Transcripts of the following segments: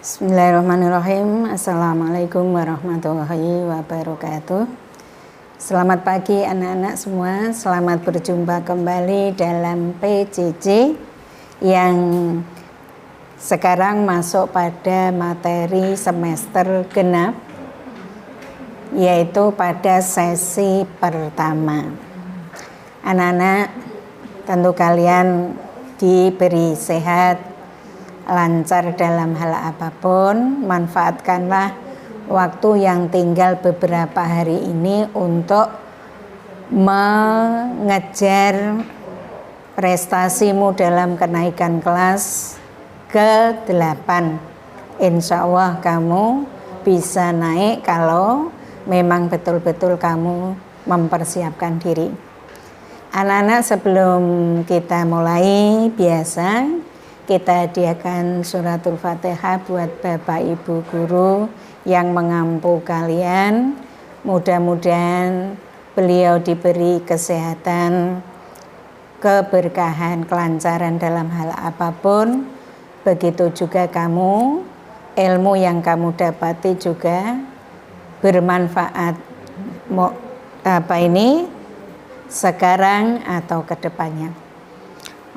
Bismillahirrahmanirrahim. Assalamualaikum warahmatullahi wabarakatuh. Selamat pagi anak-anak semua. Selamat berjumpa kembali dalam PJJ yang sekarang masuk pada materi semester genap, yaitu pada sesi pertama. Anak-anak, tentu kalian diberi sehat, lancar dalam hal apapun. Manfaatkanlah waktu yang tinggal beberapa hari ini untuk mengejar prestasimu dalam kenaikan kelas ke-8. Insya Allah kamu bisa naik kalau memang betul-betul kamu mempersiapkan diri. Anak-anak, sebelum kita mulai, biasa kita hadiahkan suratul Fatihah buat Bapak Ibu guru yang mengampu kalian. Mudah-mudahan beliau diberi kesehatan, keberkahan, kelancaran dalam hal apapun. Begitu juga kamu, ilmu yang kamu dapati juga bermanfaat sekarang atau kedepannya.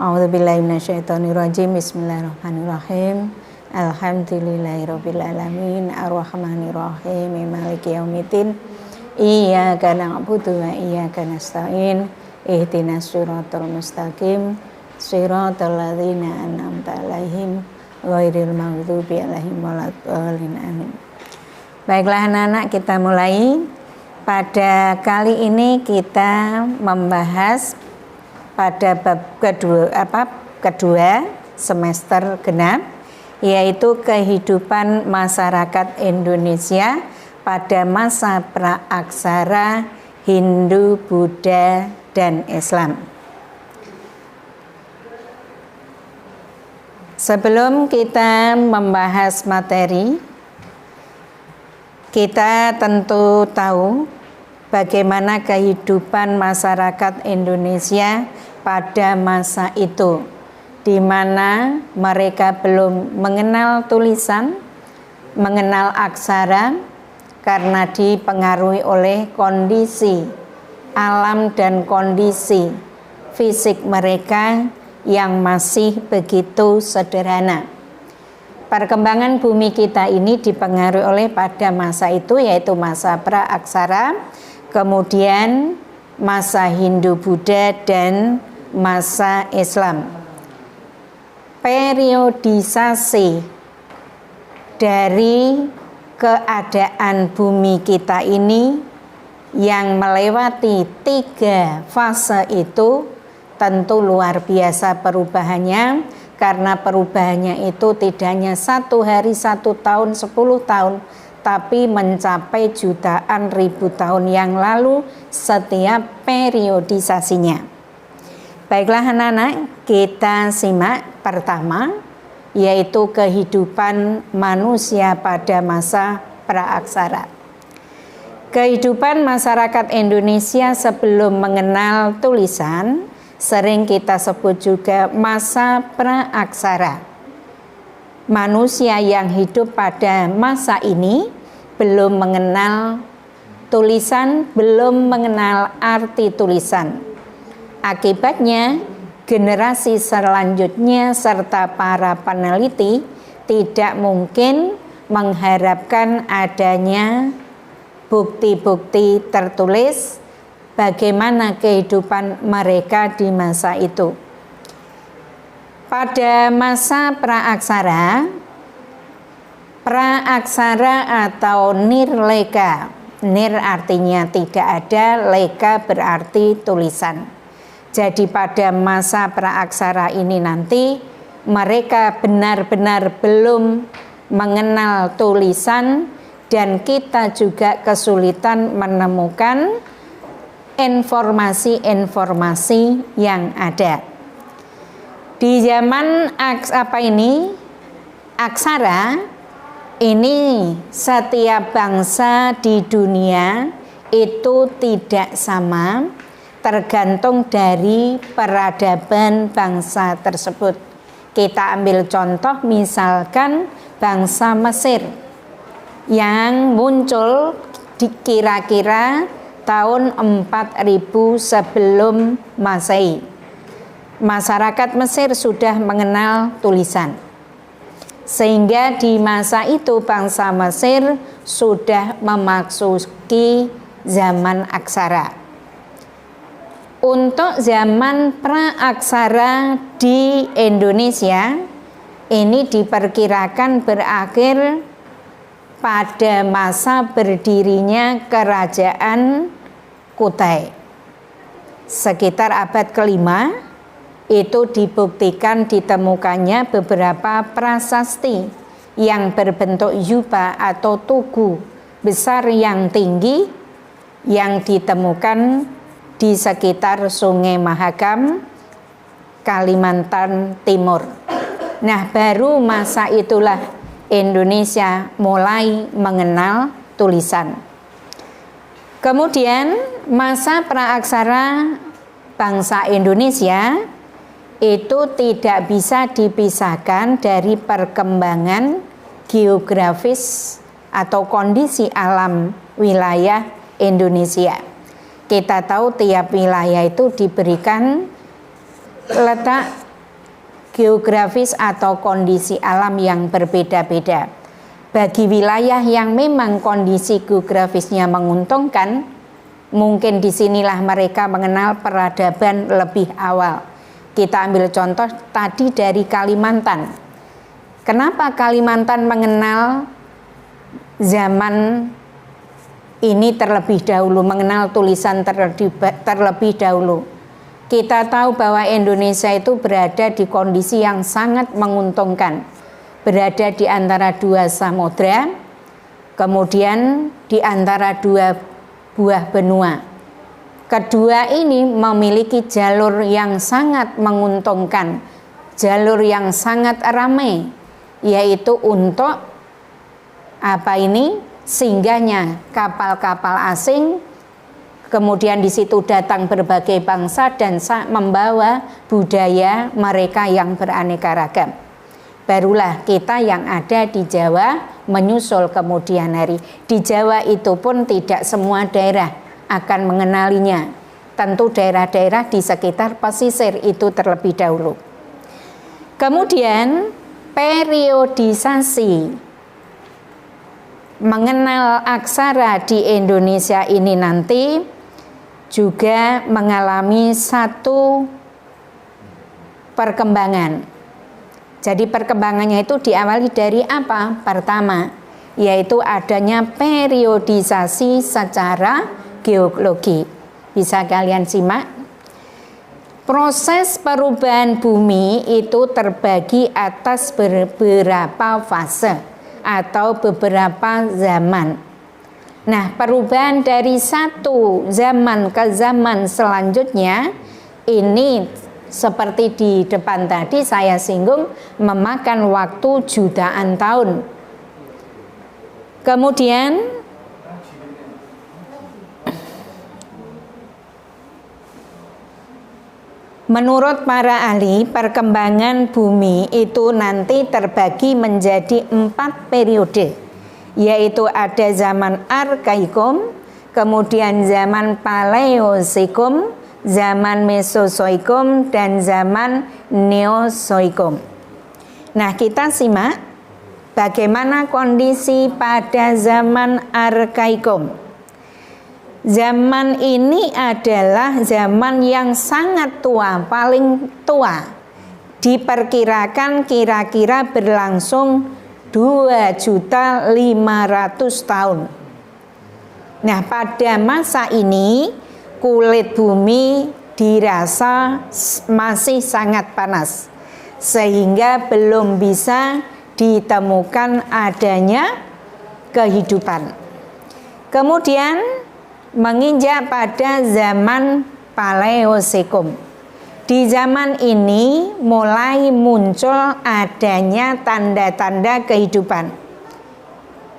A'udzubillahi minasyaitonirrajim. Bismillahirrahmanirrahim. Alhamdulillahirabbil alamin, arrahmanirrahim, maliki yaumiddin. Iyyaka na'budu wa iyyaka nasta'in. Ihdinas siratal mustaqim, siratal ladzina an'amta 'alaihim ghairil maghdubi 'alaihim waladdallin. Amin. Baiklah anak-anak, kita mulai. Pada kali ini kita membahas pada bab kedua semester genap, yaitu kehidupan masyarakat Indonesia pada masa praaksara Hindu, Buddha, dan Islam. Sebelum kita membahas materi, kita tentu tahu bagaimana kehidupan masyarakat Indonesia pada masa itu, di mana mereka belum mengenal tulisan, mengenal aksara, karena dipengaruhi oleh kondisi alam dan kondisi fisik mereka yang masih begitu sederhana. Perkembangan bumi kita ini dipengaruhi oleh pada masa itu, yaitu masa praaksara, kemudian masa Hindu Buddha, dan masa Islam. Periodisasi dari keadaan bumi kita ini yang melewati 3 fase itu tentu luar biasa perubahannya, karena perubahannya itu tidak hanya 1 hari, 1 tahun, 10 tahun, tapi mencapai jutaan ribu tahun yang lalu setiap periodisasinya. Baiklah anak-anak, kita simak pertama, yaitu kehidupan manusia pada masa praaksara. Kehidupan masyarakat Indonesia sebelum mengenal tulisan sering kita sebut juga masa praaksara. Manusia yang hidup pada masa ini belum mengenal tulisan, belum mengenal arti tulisan. Akibatnya, generasi selanjutnya serta para peneliti tidak mungkin mengharapkan adanya bukti-bukti tertulis bagaimana kehidupan mereka di masa itu. Pada masa praaksara atau nirleka, nir artinya tidak ada, leka berarti tulisan. Jadi pada masa praaksara ini nanti mereka benar-benar belum mengenal tulisan, dan kita juga kesulitan menemukan informasi-informasi yang ada. Di zaman aksara ini, setiap bangsa di dunia itu tidak sama, tergantung dari peradaban bangsa tersebut. Kita ambil contoh misalkan bangsa Mesir yang muncul di kira-kira tahun 4000 sebelum Masehi. Masyarakat Mesir sudah mengenal tulisan. Sehingga di masa itu bangsa Mesir sudah memasuki zaman aksara. Untuk zaman praaksara di Indonesia ini diperkirakan berakhir pada masa berdirinya Kerajaan Kutai. Sekitar abad ke-5 itu dibuktikan ditemukannya beberapa prasasti yang berbentuk yupa atau tugu besar yang tinggi yang ditemukan di sekitar Sungai Mahakam, Kalimantan Timur. Nah, baru masa itulah Indonesia mulai mengenal tulisan. Kemudian masa praaksara bangsa Indonesia itu tidak bisa dipisahkan dari perkembangan geografis atau kondisi alam wilayah Indonesia. Kita tahu tiap wilayah itu diberikan letak geografis atau kondisi alam yang berbeda-beda. Bagi wilayah yang memang kondisi geografisnya menguntungkan, mungkin disinilah mereka mengenal peradaban lebih awal. Kita ambil contoh tadi dari Kalimantan. Kenapa Kalimantan mengenal zaman ini terlebih dahulu, mengenal tulisan terlebih dahulu? Kita tahu bahwa Indonesia itu berada di kondisi yang sangat menguntungkan. Berada di antara dua samudra, kemudian di antara dua buah benua. Kedua ini memiliki jalur yang sangat menguntungkan, jalur yang sangat ramai, yaitu untuk singgahnya kapal-kapal asing, kemudian di situ datang berbagai bangsa dan membawa budaya mereka yang beraneka ragam. Barulah kita yang ada di Jawa menyusul kemudian hari. Di Jawa itu pun tidak semua daerah akan mengenalinya. Tentu daerah-daerah di sekitar pesisir itu terlebih dahulu. Kemudian periodisasi mengenal aksara di Indonesia ini nanti juga mengalami satu perkembangan. Jadi perkembangannya itu diawali dari apa? Pertama, yaitu adanya periodisasi secara geologi. Bisa kalian simak. Proses perubahan bumi itu terbagi atas beberapa fase atau beberapa zaman. Nah, perubahan dari satu zaman ke zaman selanjutnya ini seperti di depan tadi saya singgung memakan waktu jutaan tahun. Kemudian menurut para ahli, perkembangan bumi itu nanti terbagi menjadi 4 periode, yaitu ada zaman Arkaikum, kemudian zaman Paleozoikum, zaman Mesozoikum, dan zaman Neozoikum. Nah, kita simak bagaimana kondisi pada zaman Arkaikum. Zaman ini adalah zaman yang sangat tua, paling tua. Diperkirakan kira-kira berlangsung 2.500.000 tahun. Nah, pada masa ini kulit bumi dirasa masih sangat panas, sehingga belum bisa ditemukan adanya kehidupan. Kemudian menginjak pada zaman Paleozoikum. Di zaman ini mulai muncul adanya tanda-tanda kehidupan,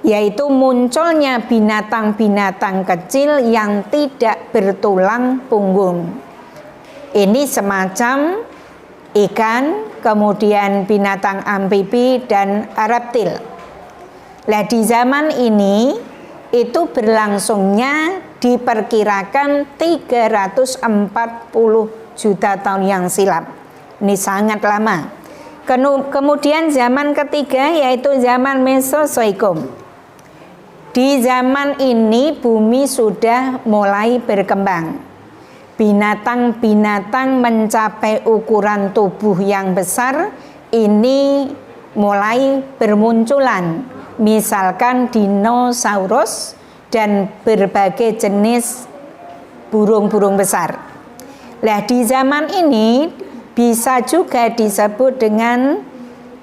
yaitu munculnya binatang-binatang kecil yang tidak bertulang punggung. Ini semacam ikan, kemudian binatang amfibi dan reptil. Lah di zaman ini itu berlangsungnya diperkirakan 340 juta tahun yang silam. Ini sangat lama. Kemudian zaman ketiga yaitu zaman Mesozoikum. Di zaman ini bumi sudah mulai berkembang. Binatang-binatang mencapai ukuran tubuh yang besar ini mulai bermunculan. Misalkan dinosaurus dan berbagai jenis burung-burung besar. Nah, di zaman ini bisa juga disebut dengan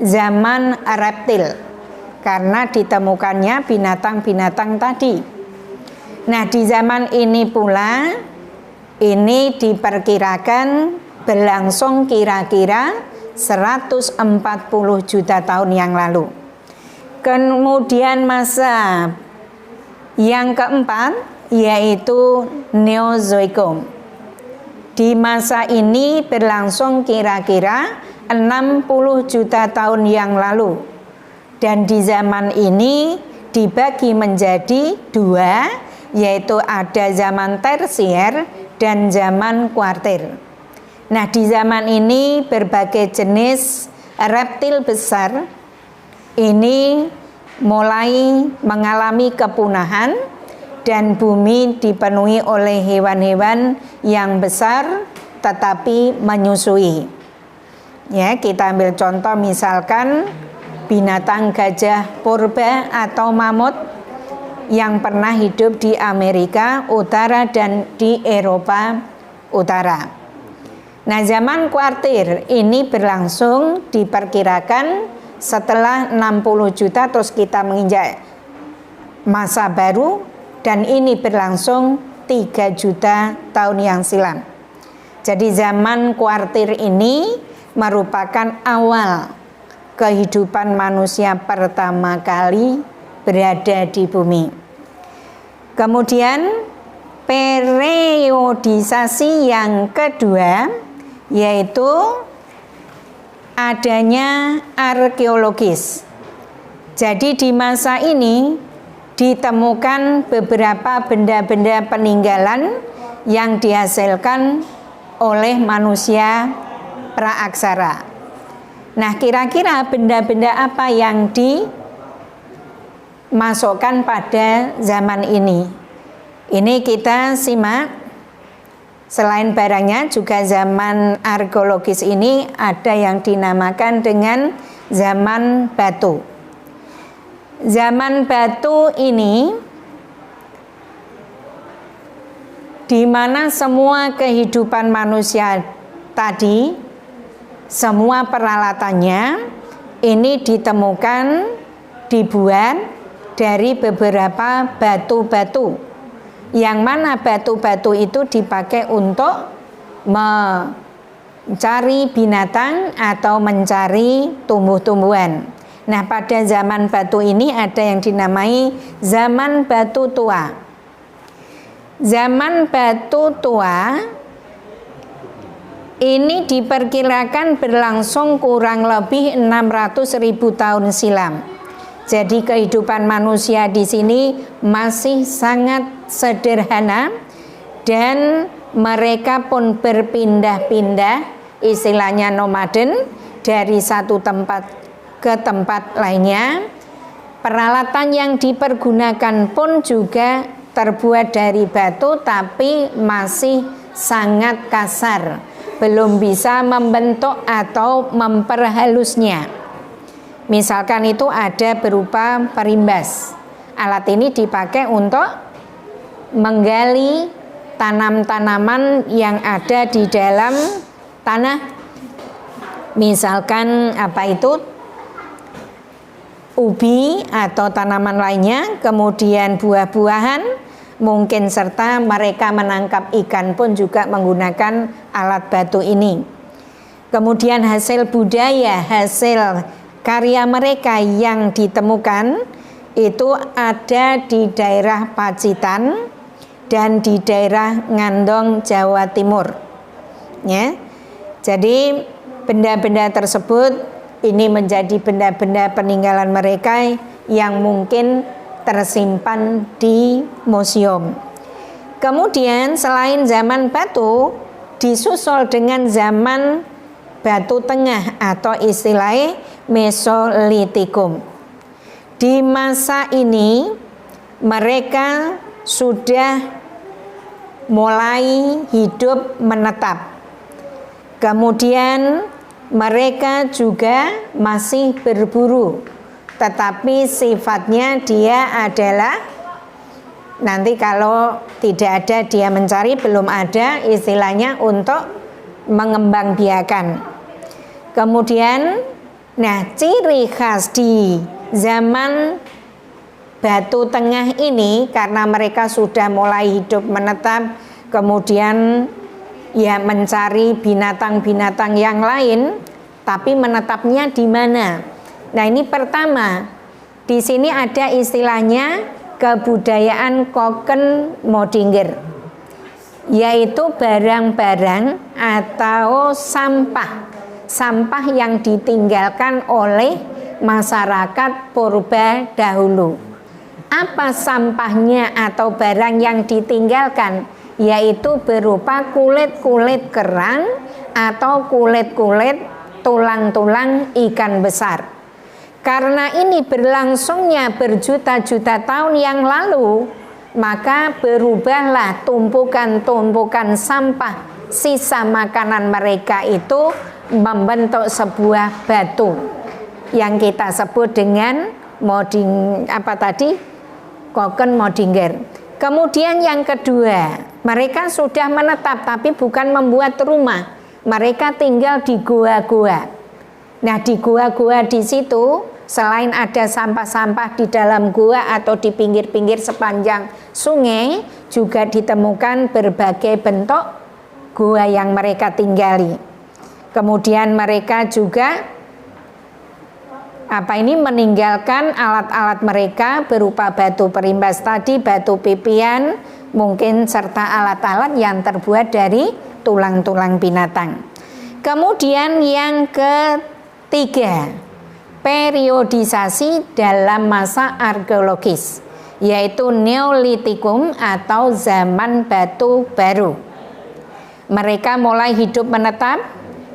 zaman reptil karena ditemukannya binatang-binatang tadi. Nah, di zaman ini pula ini diperkirakan berlangsung kira-kira 140 juta tahun yang lalu. Kemudian masa yang keempat yaitu Neozoikum. Di masa ini berlangsung kira-kira 60 juta tahun yang lalu. Dan di zaman ini dibagi menjadi dua, yaitu ada zaman tersier dan zaman kuartir. Nah, di zaman ini berbagai jenis reptil besar ini mulai mengalami kepunahan dan bumi dipenuhi oleh hewan-hewan yang besar tetapi menyusui. Ya, kita ambil contoh misalkan binatang gajah purba atau mamut yang pernah hidup di Amerika Utara dan di Eropa Utara. Nah, zaman kuartir ini berlangsung diperkirakan setelah 60 juta terus kita menginjak masa baru dan ini berlangsung 3 juta tahun yang silam. Jadi zaman kuartir ini merupakan awal kehidupan manusia pertama kali berada di bumi. Kemudian periodisasi yang kedua yaitu adanya arkeologis. Jadi di masa ini ditemukan beberapa benda-benda peninggalan yang dihasilkan oleh manusia praaksara. Nah, kira-kira benda-benda apa yang dimasukkan pada zaman ini? Ini kita simak. Selain barangnya juga zaman arkeologis ini ada yang dinamakan dengan zaman batu. Zaman batu ini di mana semua kehidupan manusia tadi, semua peralatannya ini ditemukan dibuat dari beberapa batu-batu. Yang mana batu-batu itu dipakai untuk mencari binatang atau mencari tumbuh-tumbuhan. Nah, pada zaman batu ini ada yang dinamai zaman batu tua. Zaman batu tua ini diperkirakan berlangsung kurang lebih 600.000 tahun silam. Jadi kehidupan manusia di sini masih sangat sederhana dan mereka pun berpindah-pindah, istilahnya nomaden, dari satu tempat ke tempat lainnya. Peralatan yang dipergunakan pun juga terbuat dari batu tapi masih sangat kasar, belum bisa membentuk atau memperhalusnya. Misalkan itu ada berupa perimbas. Alat ini dipakai untuk menggali tanam-tanaman yang ada di dalam tanah. Misalkan apa itu? Ubi atau tanaman lainnya, kemudian buah-buahan, mungkin serta mereka menangkap ikan pun juga menggunakan alat batu ini. Kemudian hasil budaya, hasil karya mereka yang ditemukan itu ada di daerah Pacitan dan di daerah Ngandong, Jawa Timur. Ya. Jadi benda-benda tersebut Ini menjadi benda-benda peninggalan mereka yang mungkin tersimpan di museum. Kemudian selain zaman batu, disusul dengan zaman batu tengah atau istilahnya Mesolitikum. Di masa ini mereka sudah mulai hidup menetap. Kemudian mereka juga masih berburu, tetapi sifatnya dia adalah nanti kalau tidak ada dia mencari, belum ada istilahnya untuk mengembangbiakan. Kemudian, nah ciri khas di zaman batu tengah ini karena mereka sudah mulai hidup menetap, kemudian ya mencari binatang-binatang yang lain, tapi menetapnya di mana? Nah ini pertama, di sini ada istilahnya kebudayaan Koken-Modinger, yaitu barang-barang atau sampah yang ditinggalkan oleh masyarakat purba dahulu. Apa sampahnya atau barang yang ditinggalkan? Yaitu berupa kulit-kulit kerang atau kulit-kulit tulang-tulang ikan besar. Karena ini berlangsungnya berjuta-juta tahun yang lalu, maka berubahlah tumpukan-tumpukan sampah sisa makanan mereka itu membentuk sebuah batu yang kita sebut dengan Koken-Modinger. Kemudian yang kedua, mereka sudah menetap tapi bukan membuat rumah, mereka tinggal di gua-gua. Nah di gua-gua di situ selain ada sampah-sampah di dalam gua atau di pinggir-pinggir sepanjang sungai, juga ditemukan berbagai bentuk gua yang mereka tinggali. Kemudian mereka juga meninggalkan alat-alat mereka berupa batu perimbas tadi, batu pipian, mungkin serta alat-alat yang terbuat dari tulang-tulang binatang. Kemudian yang ketiga, periodisasi dalam masa arkeologis, yaitu Neolitikum atau zaman batu baru. Mereka mulai hidup menetap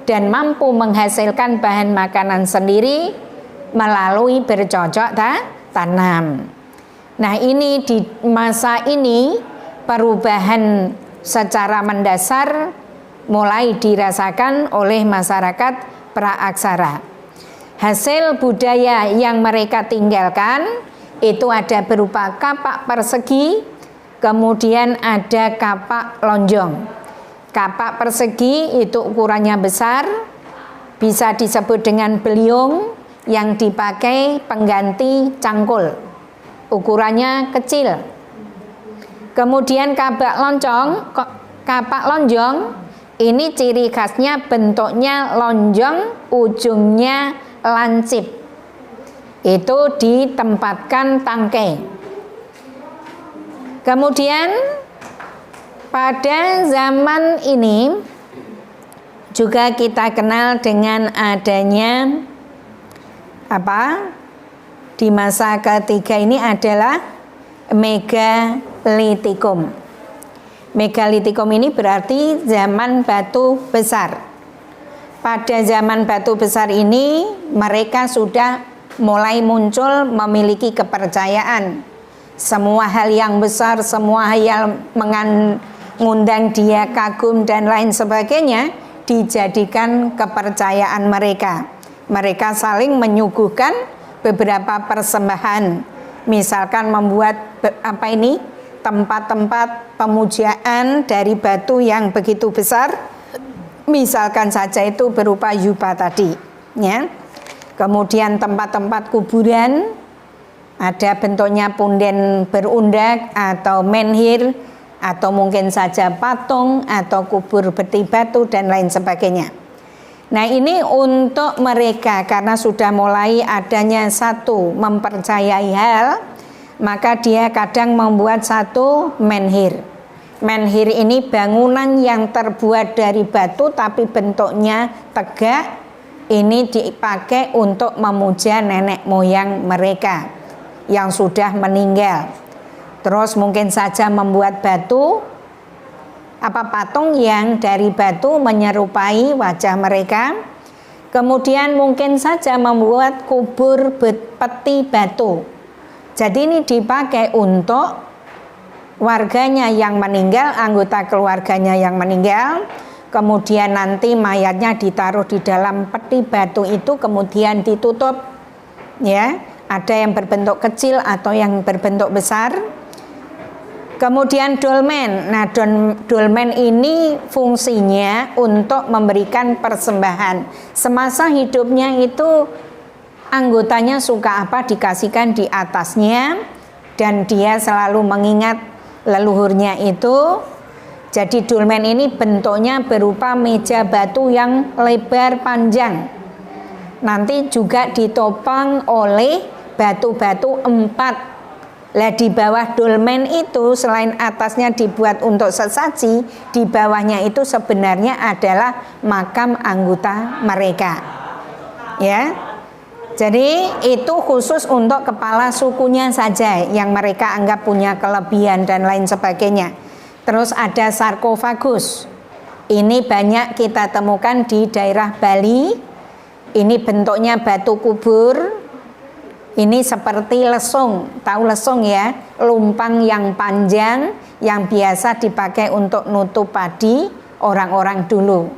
dan mampu menghasilkan bahan makanan sendiri melalui bercocok tanam. Nah ini di masa ini perubahan secara mendasar mulai dirasakan oleh masyarakat praaksara. Hasil budaya yang mereka tinggalkan itu ada berupa kapak persegi, kemudian ada kapak lonjong. Kapak persegi itu ukurannya besar, bisa disebut dengan beliung, yang dipakai pengganti cangkul, ukurannya kecil. Kemudian kapak lonjong ini ciri khasnya bentuknya lonjong, ujungnya lancip, itu ditempatkan tangkai. Kemudian pada zaman ini juga kita kenal dengan adanya di masa ketiga ini adalah Megalitikum. Megalitikum ini berarti zaman batu besar. Pada zaman batu besar ini mereka sudah mulai muncul memiliki kepercayaan. Semua hal yang besar, semua hal yang mengundang dia kagum dan lain sebagainya dijadikan kepercayaan mereka. Mereka saling menyuguhkan beberapa persembahan, misalkan membuat tempat-tempat pemujaan dari batu yang begitu besar, misalkan saja itu berupa yupa tadi, ya. Kemudian tempat-tempat kuburan, ada bentuknya punden berundak atau menhir, atau mungkin saja patung atau kubur beti batu dan lain sebagainya. Nah ini untuk mereka karena sudah mulai adanya satu mempercayai hal, maka dia kadang membuat satu menhir. Menhir ini bangunan yang terbuat dari batu tapi bentuknya tegak, Ini dipakai untuk memuja nenek moyang mereka yang sudah meninggal. Terus mungkin saja membuat batu patung yang dari batu menyerupai wajah mereka. Kemudian mungkin saja membuat kubur peti batu. Jadi ini dipakai untuk warganya yang meninggal, anggota keluarganya yang meninggal. Kemudian nanti mayatnya ditaruh di dalam peti batu itu, kemudian ditutup, ya. Ada yang berbentuk kecil atau yang berbentuk besar. Kemudian dolmen. Nah, dolmen ini fungsinya untuk memberikan persembahan. Semasa hidupnya itu anggotanya suka apa dikasihkan di atasnya, dan dia selalu mengingat leluhurnya itu. Jadi dolmen ini bentuknya berupa meja batu yang lebar panjang. Nanti juga ditopang oleh batu-batu 4. Lah di bawah dolmen itu selain atasnya dibuat untuk sesaji, di bawahnya itu sebenarnya adalah makam anggota mereka. Ya. Jadi itu khusus untuk kepala sukunya saja yang mereka anggap punya kelebihan dan lain sebagainya. Terus ada sarkofagus. Ini banyak kita temukan di daerah Bali. Ini bentuknya batu kubur. Ini seperti lesung, tahu lesung ya, lumpang yang panjang yang biasa dipakai untuk nutup padi orang-orang dulu.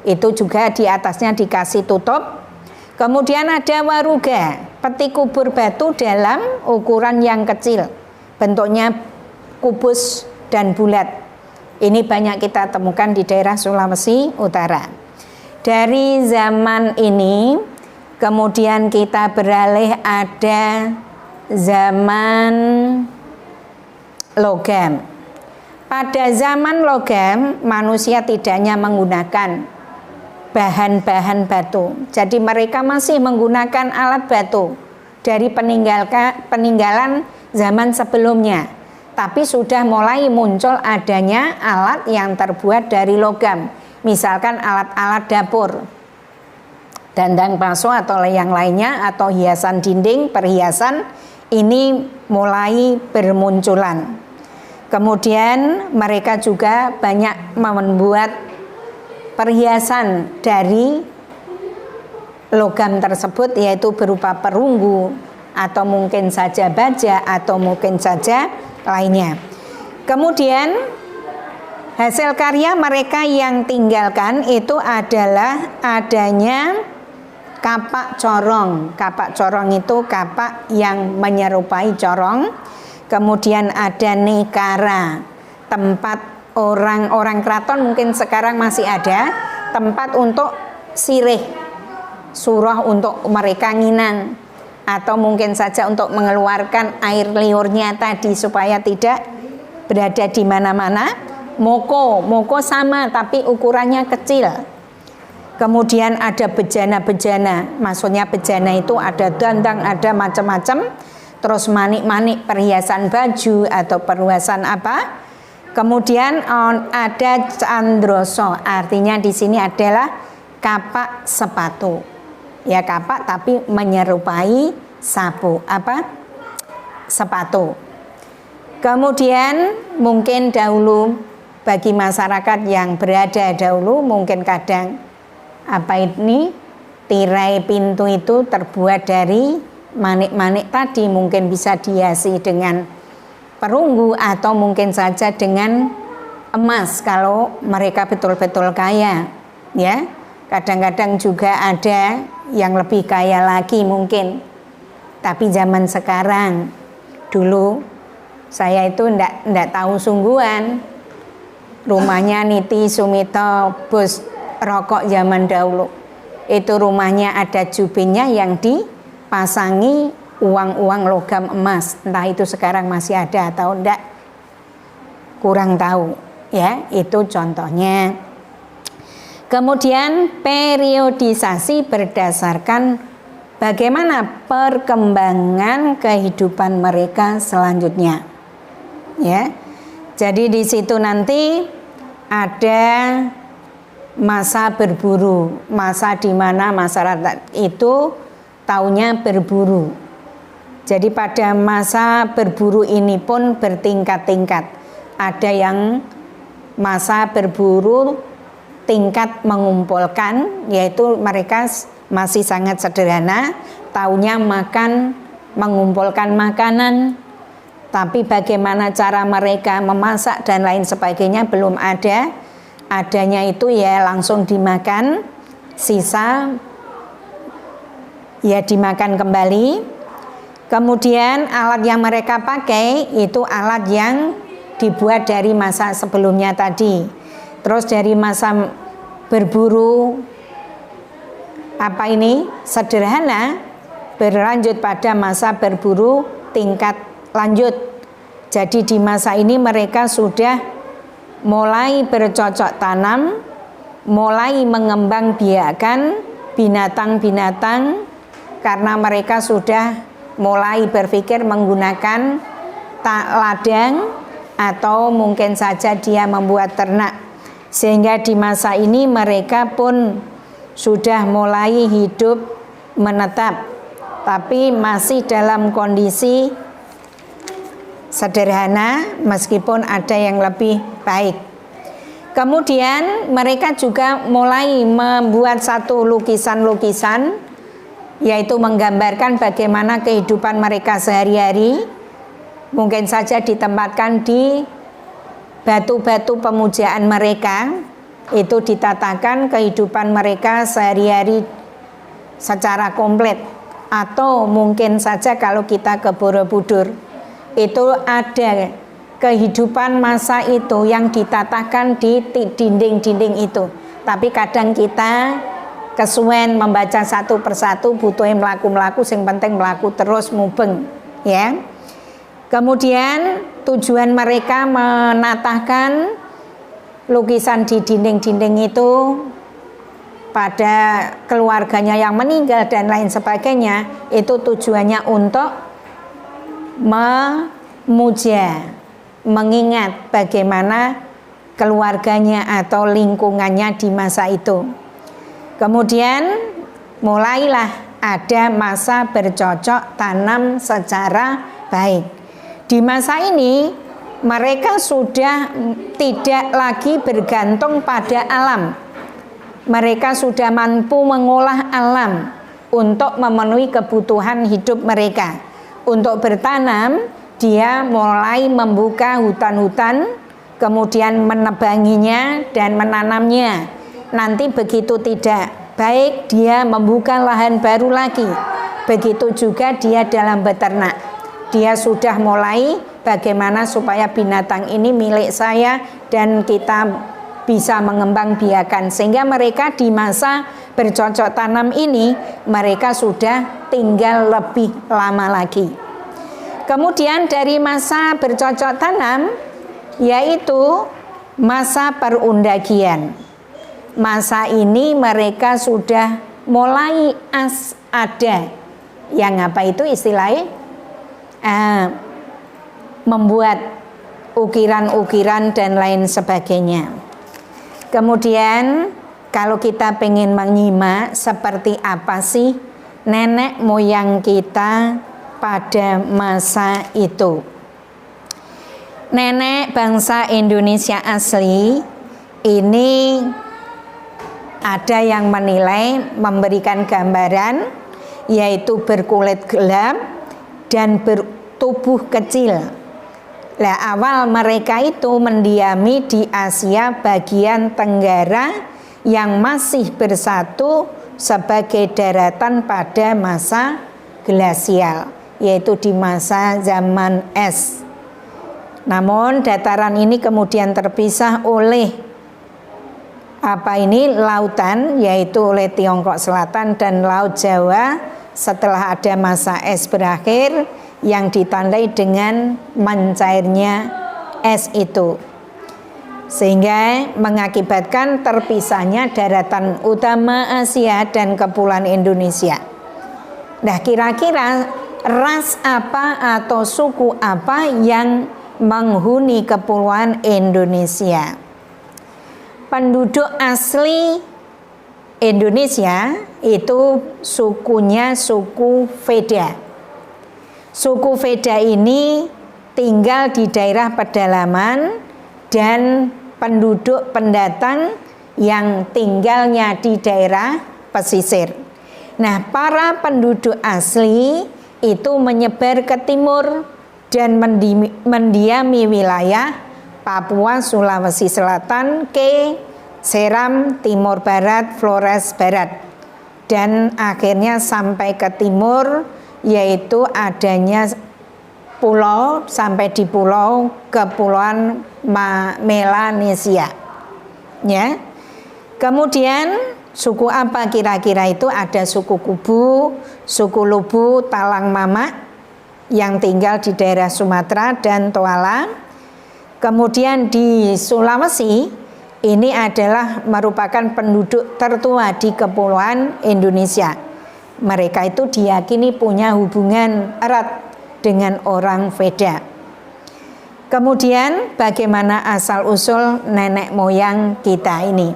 Itu juga di atasnya dikasih tutup. Kemudian ada waruga, peti kubur batu dalam ukuran yang kecil, bentuknya kubus dan bulat. Ini banyak kita temukan di daerah Sulawesi Utara. Dari zaman ini kemudian kita beralih ada zaman logam. Pada zaman logam manusia tidak hanya menggunakan bahan-bahan batu. Jadi mereka masih menggunakan alat batu dari peninggalan zaman sebelumnya. Tapi sudah mulai muncul adanya alat yang terbuat dari logam. Misalkan alat-alat dapur, dandang paso atau yang lainnya, atau hiasan dinding, perhiasan, ini mulai bermunculan. Kemudian mereka juga banyak membuat perhiasan dari logam tersebut, yaitu berupa perunggu atau mungkin saja baja atau mungkin saja lainnya. Kemudian hasil karya mereka yang tinggalkan itu adalah adanya kapak corong. Kapak corong itu kapak yang menyerupai corong. Kemudian ada nekara, tempat orang-orang keraton mungkin sekarang masih ada, tempat untuk sirih, surah untuk mereka nginang, atau mungkin saja untuk mengeluarkan air liurnya tadi supaya tidak berada di mana-mana. Moko sama tapi ukurannya kecil. Kemudian ada bejana-bejana, maksudnya bejana itu ada dandang, ada macam-macam. Terus manik-manik perhiasan baju atau perhiasan apa. Kemudian ada candroso, artinya di sini adalah kapak sepatu. Ya, kapak tapi menyerupai sepatu. Kemudian mungkin dahulu bagi masyarakat yang berada dahulu mungkin kadang tirai pintu itu terbuat dari manik-manik tadi, mungkin bisa dihiasi dengan perunggu atau mungkin saja dengan emas kalau mereka betul-betul kaya, ya. Kadang-kadang juga ada yang lebih kaya lagi mungkin. Tapi zaman sekarang, dulu saya itu ndak tahu sungguhan. Rumahnya Niti Sumito, bos rokok zaman dahulu. Itu rumahnya ada jubinnya yang dipasangi uang-uang logam emas. Entah itu sekarang masih ada atau enggak, kurang tahu. Ya, itu contohnya. Kemudian periodisasi berdasarkan bagaimana perkembangan kehidupan mereka selanjutnya. Ya. Jadi di situ nanti ada masa berburu, masa di mana masyarakat itu taunya berburu. Jadi pada masa berburu ini pun bertingkat-tingkat. Ada yang masa berburu tingkat mengumpulkan, yaitu mereka masih sangat sederhana, taunya makan, mengumpulkan makanan, tapi bagaimana cara mereka memasak dan lain sebagainya belum ada. Adanya itu ya langsung dimakan, sisa ya dimakan kembali. Kemudian alat yang mereka pakai itu alat yang dibuat dari masa sebelumnya tadi. Terus dari masa berburu apa ini sederhana, berlanjut pada masa berburu tingkat lanjut. Jadi di masa ini mereka sudah mulai bercocok tanam, mulai mengembang biakan binatang-binatang, karena mereka sudah mulai berpikir menggunakan ladang atau mungkin saja dia membuat ternak. Sehingga di masa ini mereka pun sudah mulai hidup menetap, tapi masih dalam kondisi sederhana meskipun ada yang lebih baik. Kemudian mereka juga mulai membuat satu lukisan-lukisan, yaitu menggambarkan bagaimana kehidupan mereka sehari-hari. Mungkin saja ditempatkan di batu-batu pemujaan mereka, itu ditatakan kehidupan mereka sehari-hari secara komplit. Atau mungkin saja kalau kita ke Borobudur, itu ada kehidupan masa itu yang ditatakan di dinding-dinding itu. Tapi kadang kita kesuwen membaca satu persatu, butuhnya melaku-melaku, yang penting melaku terus mubeng, ya. Kemudian tujuan mereka menatahkan lukisan di dinding-dinding itu pada keluarganya yang meninggal dan lain sebagainya, itu tujuannya untuk memuja, mengingat bagaimana keluarganya atau lingkungannya di masa itu. Kemudian mulailah ada masa bercocok tanam secara baik. Di masa ini mereka sudah tidak lagi bergantung pada alam. Mereka sudah mampu mengolah alam untuk memenuhi kebutuhan hidup mereka. Untuk bertanam, dia mulai membuka hutan-hutan, kemudian menebanginya dan menanamnya. Nanti begitu tidak baik, dia membuka lahan baru lagi. Begitu juga dia dalam beternak. Dia sudah mulai bagaimana supaya binatang ini milik saya dan kita bisa mengembang biakan. Sehingga mereka di masa bercocok tanam ini, mereka sudah tinggal lebih lama lagi. Kemudian dari masa bercocok tanam, yaitu masa perundagian. Masa ini mereka sudah mulai ada yang apa itu istilahnya membuat ukiran-ukiran dan lain sebagainya. Kemudian kalau kita pengen menyimak seperti apa sih nenek moyang kita pada masa itu. Nenek bangsa Indonesia asli ini ada yang menilai, memberikan gambaran, yaitu berkulit gelap dan bertubuh kecil. Lah awal mereka itu mendiami di Asia bagian tenggara yang masih bersatu sebagai daratan pada masa glasial, yaitu di masa zaman es. Namun dataran ini kemudian terpisah oleh lautan, yaitu oleh Tiongkok Selatan dan Laut Jawa setelah ada masa es berakhir yang ditandai dengan mencairnya es itu, sehingga mengakibatkan terpisahnya daratan utama Asia dan kepulauan Indonesia. Nah, kira-kira ras apa atau suku apa yang menghuni kepulauan Indonesia? penduduk asli Indonesia itu sukunya suku Veda. Suku Veda ini tinggal di daerah pedalaman dan penduduk pendatang yang tinggalnya di daerah pesisir. Nah, para penduduk asli itu menyebar ke timur dan mendiami wilayah Papua, Sulawesi Selatan, ke Seram, Timur Barat, Flores Barat, dan akhirnya sampai ke timur, yaitu adanya pulau sampai di pulau Kepulauan Melanesia. Ya. Kemudian suku apa kira-kira itu? Ada suku Kubu, suku Lubu, Talang Mamak yang tinggal di daerah Sumatera dan Toala. Kemudian di Sulawesi ini adalah merupakan penduduk tertua di Kepulauan Indonesia. Mereka itu diyakini punya hubungan erat dengan orang Veda. Kemudian bagaimana asal-usul nenek moyang kita ini?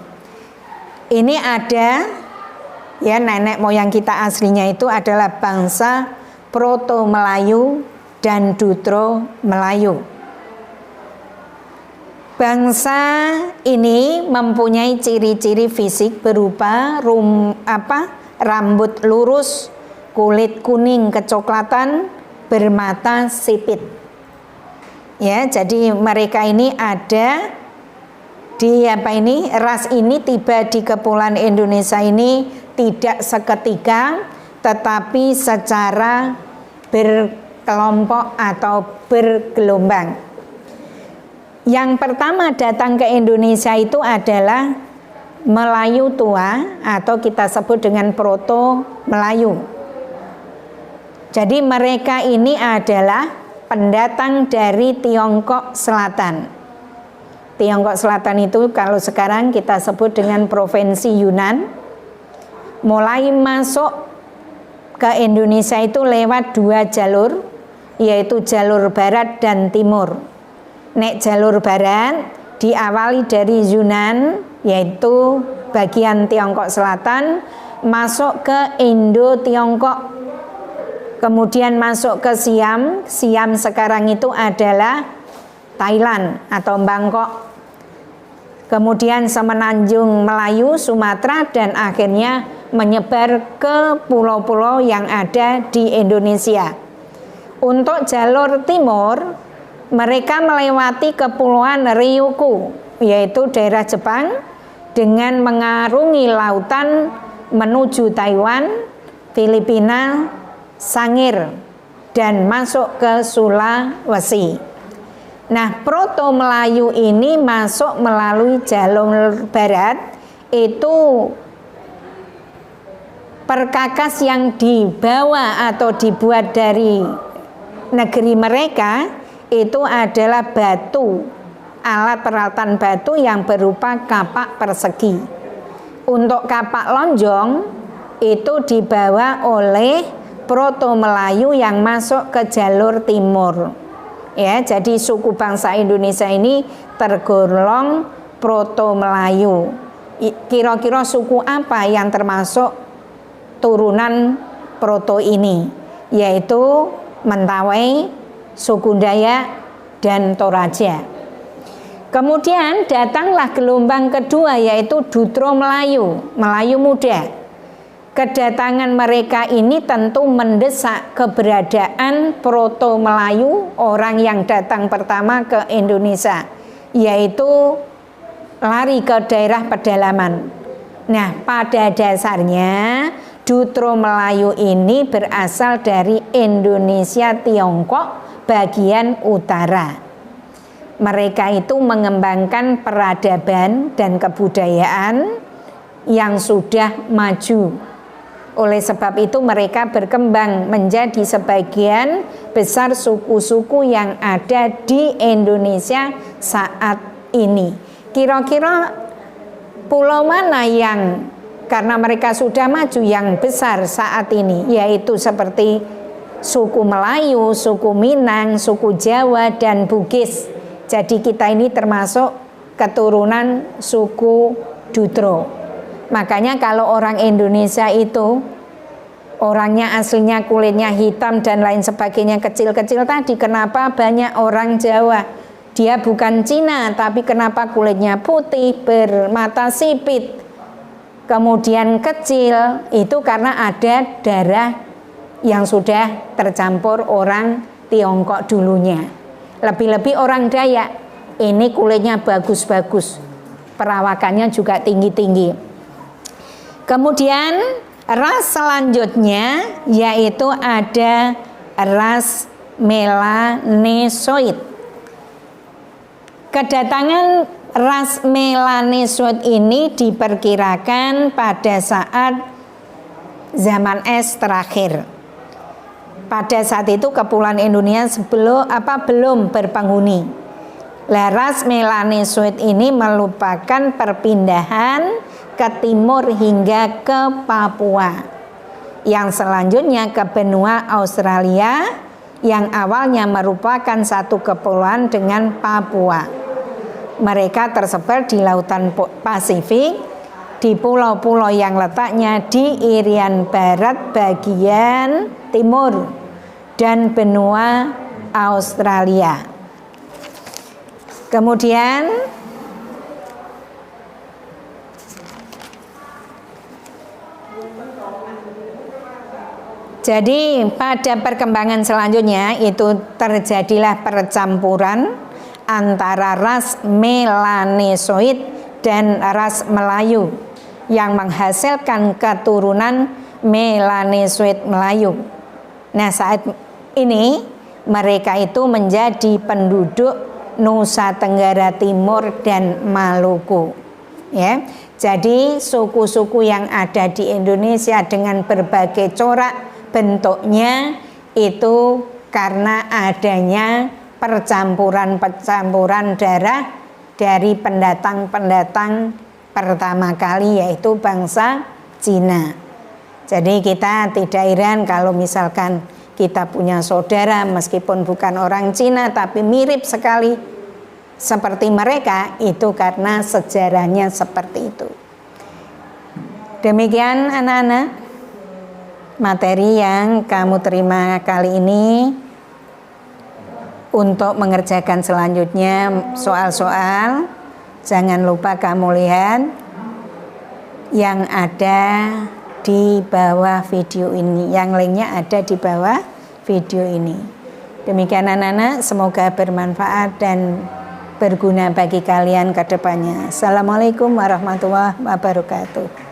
Ini ada ya, nenek moyang kita aslinya itu adalah bangsa Proto Melayu dan Dutro Melayu. Bangsa ini mempunyai ciri-ciri fisik berupa rambut lurus, kulit kuning kecoklatan, bermata sipit. Ya, jadi mereka ini ada di ras ini tiba di Kepulauan Indonesia ini tidak seketika, tetapi secara berkelompok atau bergelombang. Yang pertama datang ke Indonesia itu adalah Melayu tua atau kita sebut dengan Proto Melayu. Jadi mereka ini adalah pendatang dari Tiongkok Selatan. Tiongkok Selatan itu kalau sekarang kita sebut dengan Provinsi Yunan. Mulai masuk ke Indonesia itu lewat 2 jalur, yaitu jalur barat dan timur. Nek jalur barat diawali dari Yunan, yaitu bagian Tiongkok Selatan, masuk ke Indo-Tiongkok, kemudian masuk ke Siam. Siam sekarang itu adalah Thailand atau Bangkok, kemudian Semenanjung Melayu, Sumatera, dan akhirnya menyebar ke pulau-pulau yang ada di Indonesia. Untuk jalur timur, mereka melewati Kepulauan Ryukyu, yaitu daerah Jepang, dengan mengarungi lautan menuju Taiwan, Filipina, Sangir, dan masuk ke Sulawesi. Nah, Proto Melayu ini masuk melalui jalur barat, itu perkakas yang dibawa atau dibuat dari negeri mereka itu adalah batu, alat peralatan batu yang berupa kapak persegi. Untuk kapak lonjong itu dibawa oleh Proto Melayu yang masuk ke jalur timur. Ya, jadi suku bangsa Indonesia ini tergolong Proto Melayu. Kira-kira suku apa yang termasuk turunan Proto ini? Yaitu Mentawai, suku Dayak, dan Toraja. Kemudian datanglah gelombang kedua, yaitu Dutro Melayu, Melayu muda. Kedatangan mereka ini tentu mendesak keberadaan Proto Melayu, orang yang datang pertama ke Indonesia, yaitu lari ke daerah pedalaman. Nah, pada dasarnya Dutro Melayu ini berasal dari Indonesia Tiongkok bagian utara. Mereka itu mengembangkan peradaban dan kebudayaan yang sudah maju. Oleh sebab itu mereka berkembang menjadi sebagian besar suku-suku yang ada di Indonesia saat ini. Kira-kira pulau mana yang karena mereka sudah maju yang besar saat ini, yaitu seperti suku Melayu, suku Minang, suku Jawa, dan Bugis. Jadi kita ini termasuk keturunan suku Dutro. Makanya kalau orang Indonesia itu orangnya aslinya kulitnya hitam dan lain sebagainya, kecil-kecil tadi, kenapa banyak orang Jawa dia bukan Cina tapi kenapa kulitnya putih, bermata sipit, kemudian kecil, itu karena ada darah yang sudah tercampur orang Tiongkok dulunya. Lebih-lebih orang Dayak ini kulitnya bagus-bagus, perawakannya juga tinggi-tinggi. Kemudian ras selanjutnya yaitu ada ras Melanesoid. Kedatangan ras Melanesoid ini diperkirakan pada saat zaman es terakhir. Pada saat itu kepulauan Indonesia belum berpenghuni. Ras Melanesoid ini merupakan perpindahan ke timur hingga ke Papua, yang selanjutnya ke benua Australia, yang awalnya merupakan satu kepulauan dengan Papua. Mereka tersebar di lautan Pasifik, di pulau-pulau yang letaknya di Irian Barat bagian timur dan benua Australia. Kemudian jadi pada perkembangan selanjutnya itu terjadilah percampuran antara ras Melanesoid dan ras Melayu yang menghasilkan keturunan Melanesoid Melayu. Nah, saat ini mereka itu menjadi penduduk Nusa Tenggara Timur dan Maluku. Ya. Jadi suku-suku yang ada di Indonesia dengan berbagai corak bentuknya itu karena adanya percampuran darah dari pendatang-pendatang pertama kali, yaitu bangsa Cina. Jadi kita tidak heran kalau misalkan kita punya saudara meskipun bukan orang Cina tapi mirip sekali seperti mereka, itu karena sejarahnya seperti itu. Demikian anak-anak materi yang kamu terima kali ini. Untuk mengerjakan selanjutnya soal-soal, jangan lupa kamu lihat yang ada di bawah video ini, yang linknya ada di bawah video ini. Demikian anak-anak, semoga bermanfaat dan berguna bagi kalian ke depannya. Assalamualaikum warahmatullahi wabarakatuh.